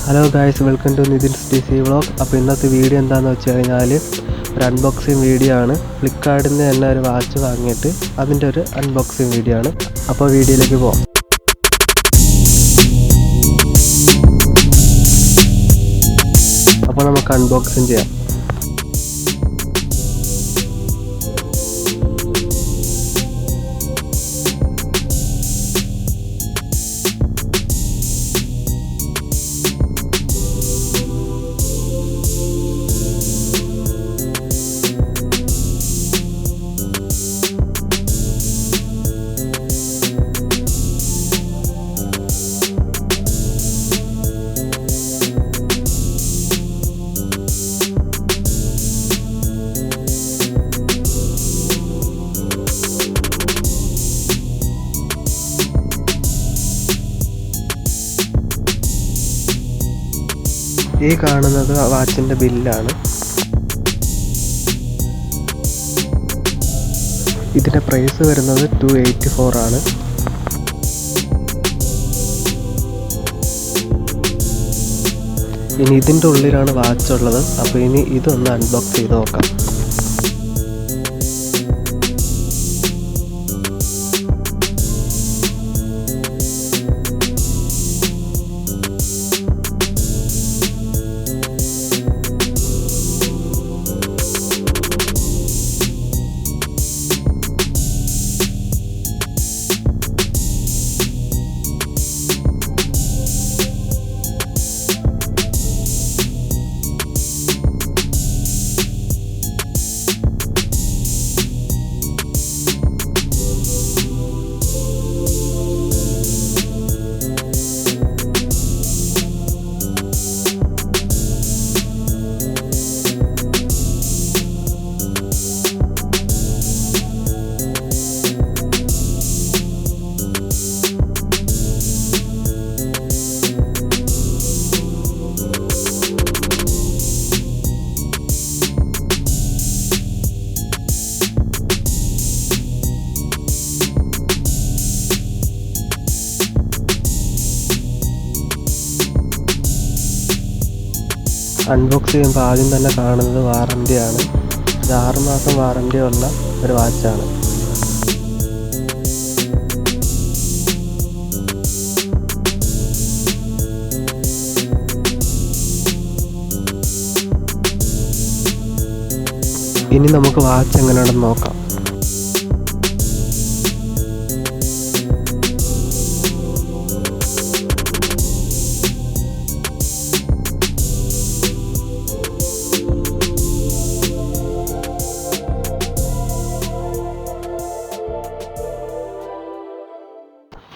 Hello guys, welcome to Nithin's DC vlog. അപ്പോൾ ഇന്നത്തെ video എന്താണെന്ന് വെച്ച് കഴിഞ്ഞാൽ ഒരു അൺബോക്സിങ് വീഡിയോ ആണ്. ഫ്ലിപ്കാർട്ടിൽ നിന്ന് തന്നെ ഒരു വാച്ച് വാങ്ങിയിട്ട് അതിൻ്റെ ഒരു അൺബോക്സിങ് വീഡിയോ ആണ്. അപ്പോൾ വീഡിയോയിലേക്ക് പോകാം. അപ്പോൾ നമുക്ക് അൺബോക്സിങ് ചെയ്യാം. ഈ കാണുന്നത് വാച്ചിൻ്റെ ബില്ലാണ്. ഇതിൻ്റെ പ്രൈസ് വരുന്നത് 284 ആണ്. ഇനി ഇതിൻ്റെ ഉള്ളിലാണ് വാച്ച് ഉള്ളത്. അപ്പോൾ ഇനി ഇതൊന്ന് അൺബോക്സ് ചെയ്ത് നോക്കാം. അൺബോക്സ് ചെയ്യുമ്പോൾ ആദ്യം തന്നെ കാണുന്നത് വാറൻറ്റിയാണ്. ഇത് 6 മാസം വാറൻറ്റി ഉള്ള ഒരു വാച്ചാണ്. ഇനി നമുക്ക് വാച്ച് എങ്ങനെയാണെന്ന് നോക്കാം.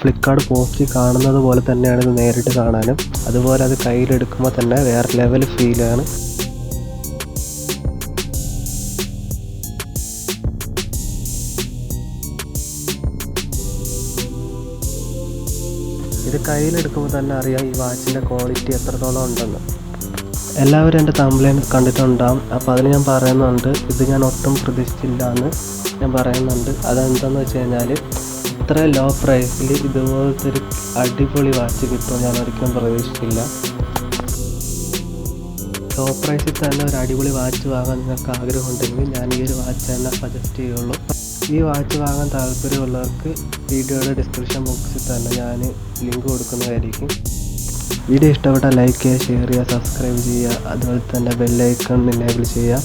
ഫ്ലിപ്കാർട്ട് പോസ്റ്റിൽ കാണുന്നത് പോലെ തന്നെയാണ് ഇത് നേരിട്ട് കാണാനും. അതുപോലെ അത് കയ്യിലെടുക്കുമ്പോൾ തന്നെ വേറെ ലെവൽ ഫീലാണ്. ഇത് കയ്യിലെടുക്കുമ്പോൾ തന്നെ അറിയാം ഈ വാച്ചിൻ്റെ ക്വാളിറ്റി എത്രത്തോളം ഉണ്ടെന്ന്. എല്ലാവരും എൻ്റെ തംബ്നെയിൽ കണ്ടിട്ടുണ്ടാകും. അപ്പോൾ അതിന് ഞാൻ പറയുന്നുണ്ട്, ഇത് ഞാൻ ഒട്ടും പ്രതീക്ഷിച്ചില്ല എന്ന് ഞാൻ പറയുന്നുണ്ട്. അതെന്താണെന്ന് വെച്ച് കഴിഞ്ഞാൽ ഇത്ര ലോ പ്രൈസിൽ ഇതുപോലത്തെ ഒരു അടിപൊളി വാച്ച് കിട്ടുമെന്ന് ഞാൻ ഒരിക്കലും പ്രതീക്ഷിച്ചില്ല. ലോ പ്രൈസിൽ തന്നെ ഒരു അടിപൊളി വാച്ച് വാങ്ങാൻ നിങ്ങൾക്ക് ആഗ്രഹമുണ്ടെങ്കിൽ ഞാൻ ഈ ഒരു വാച്ച് തന്നെ സജസ്റ്റ് ചെയ്യുള്ളൂ. ഈ വാച്ച് വാങ്ങാൻ താല്പര്യമുള്ളവർക്ക് വീഡിയോയുടെ ഡിസ്ക്രിപ്ഷൻ ബോക്സിൽ തന്നെ ഞാൻ ലിങ്ക് കൊടുക്കുന്നതായിരിക്കും. വീഡിയോ ഇഷ്ടപ്പെട്ടാൽ ലൈക്ക് ചെയ്യുക, ഷെയർ ചെയ്യുക, സബ്സ്ക്രൈബ് ചെയ്യുക. അതുപോലെ തന്നെ ബെല്ലൈക്കൺ എനേബിൾ ചെയ്യുക.